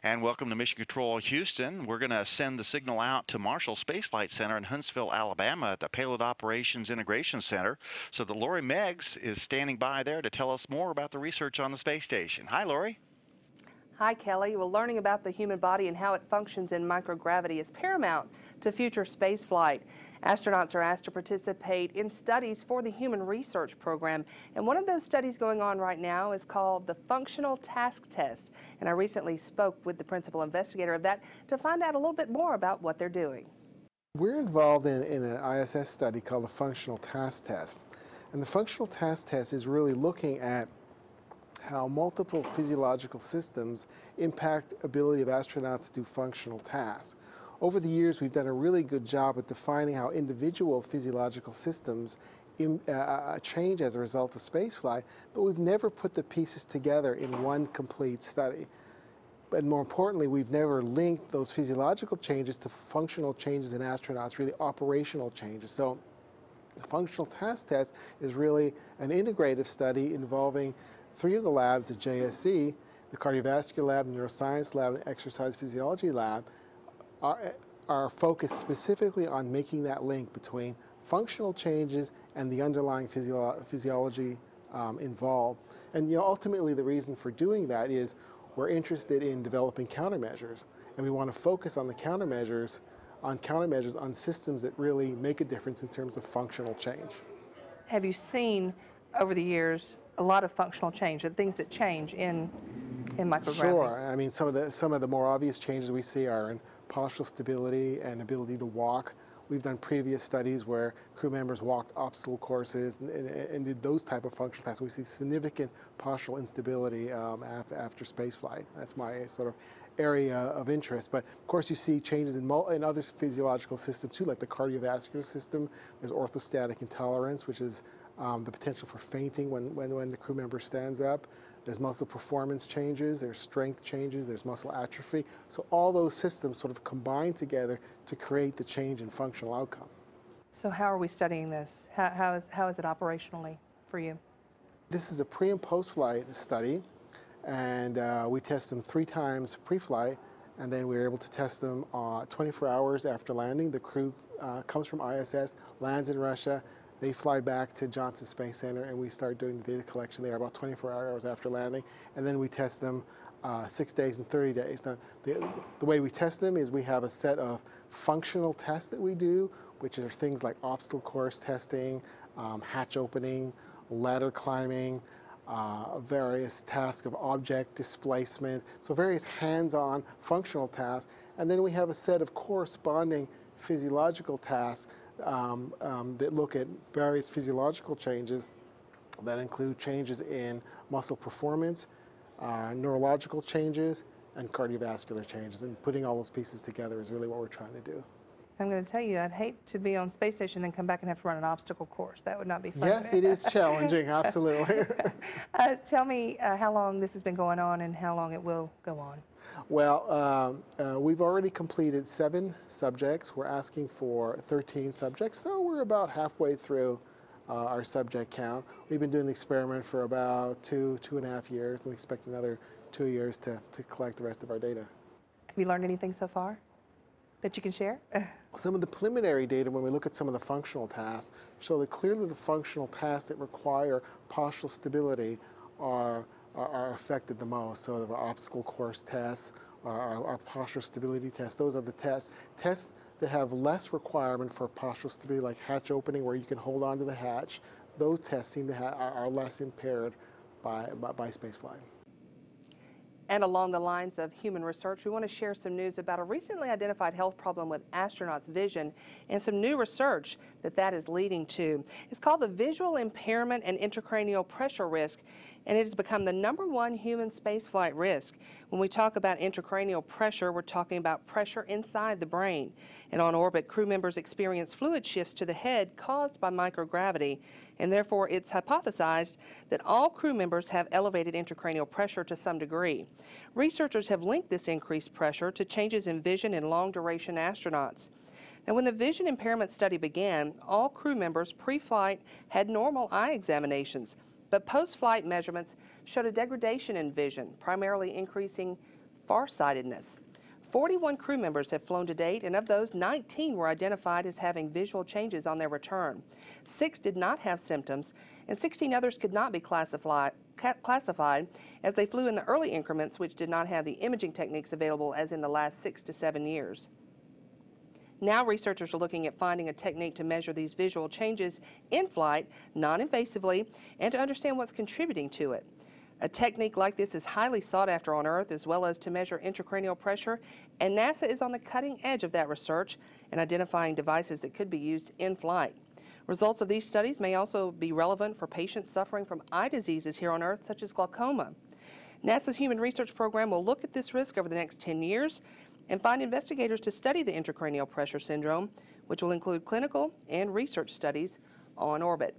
And welcome to Mission Control Houston. We're going to send the signal out to Marshall Space Flight Center in Huntsville, Alabama at the Payload Operations Integration Center. So that Lori Meggs is standing by there to tell us more about the research on the space station. Hi, Lori. Hi, Kelly. Well, learning about the human body and how it functions in microgravity is paramount to future spaceflight. Astronauts are asked to participate in studies for the Human Research Program, and one of those studies going on right now is called the Functional Task Test. And I recently spoke with the principal investigator of that to find out a little bit more about what they're doing. We're involved in an ISS study called the Functional Task Test. And the Functional Task Test is really looking at how multiple physiological systems impact ability of astronauts to do functional tasks. Over the years, we've done a really good job at defining how individual physiological systems change as a result of spaceflight, but we've never put the pieces together in one complete study. But more importantly, we've never linked those physiological changes to functional changes in astronauts, really operational changes. So the Functional Task Test is really an integrative study involving three of the labs at JSC, the cardiovascular lab, the neuroscience lab, and the exercise physiology lab, are focused specifically on making that link between functional changes and the underlying physiology involved. And ultimately the reason for doing that is we're interested in developing countermeasures, and we want to focus on the countermeasures on systems that really make a difference in terms of functional change. Have you seen over the years a lot of functional change, and things that change in microgravity? Sure. I mean, some of the more obvious changes we see are in postural stability and ability to walk. We've done previous studies where crew members walked obstacle courses and did those type of functional tasks. We see significant postural instability after spaceflight. That's my sort of area of interest. But of course, you see changes in other physiological systems too, like the cardiovascular system. There's orthostatic intolerance, which is the potential for fainting when the crew member stands up. There's muscle performance changes, there's strength changes, there's muscle atrophy. So all those systems sort of combine together to create the change in functional outcome. So how are we studying this? How is it operationally for you? This is a pre and post-flight study, and we test them 3 times pre-flight, and then we're able to test them 24 hours after landing. The crew comes from ISS, lands in Russia. They fly back to Johnson Space Center, and we start doing the data collection there about 24 hours after landing. And then we test them 6 days and 30 days. Now, the way we test them is we have a set of functional tests that we do, which are things like obstacle course testing, hatch opening, ladder climbing, various tasks of object displacement, so various hands-on functional tasks. And then we have a set of corresponding physiological tasks that look at various physiological changes that include changes in muscle performance, neurological changes, and cardiovascular changes. And putting all those pieces together is really what we're trying to do. I'm going to tell you, I'd hate to be on space station and then come back and have to run an obstacle course. That would not be fun. Yes, it is challenging, absolutely. Tell me how long this has been going on and how long it will go on. Well, we've already completed 7 subjects. We're asking for 13 subjects, so we're about halfway through our subject count. We've been doing the experiment for about 2.5 years, and we expect another 2 years to collect the rest of our data. Have you learned anything so far that you can share? Some of the preliminary data, when we look at some of the functional tasks, show that clearly the functional tasks that require postural stability are affected the most. So our obstacle course tests, our postural stability tests, those are the tests. Tests that have less requirement for postural stability, like hatch opening, where you can hold on to the hatch, those tests seem to are less impaired by spaceflight. And along the lines of human research, we want to share some news about a recently identified health problem with astronauts' vision and some new research that is leading to. It's called the visual impairment and intracranial pressure risk, and it has become the #1 human spaceflight risk. When we talk about intracranial pressure, we're talking about pressure inside the brain. And on orbit, crew members experience fluid shifts to the head caused by microgravity, and therefore it's hypothesized that all crew members have elevated intracranial pressure to some degree. Researchers have linked this increased pressure to changes in vision in long-duration astronauts. Now, when the vision impairment study began, all crew members pre-flight had normal eye examinations, but post-flight measurements showed a degradation in vision, primarily increasing farsightedness. 41 crew members have flown to date, and of those, 19 were identified as having visual changes on their return. 6 did not have symptoms, and 16 others could not be classified as they flew in the early increments, which did not have the imaging techniques available as in the last 6 to 7 years. Now researchers are looking at finding a technique to measure these visual changes in flight non-invasively and to understand what's contributing to it. A technique like this is highly sought after on Earth, as well as to measure intracranial pressure, and NASA is on the cutting edge of that research and identifying devices that could be used in flight. Results of these studies may also be relevant for patients suffering from eye diseases here on Earth, such as glaucoma. NASA's Human Research Program will look at this risk over the next 10 years and find investigators to study the intracranial pressure syndrome, which will include clinical and research studies on orbit.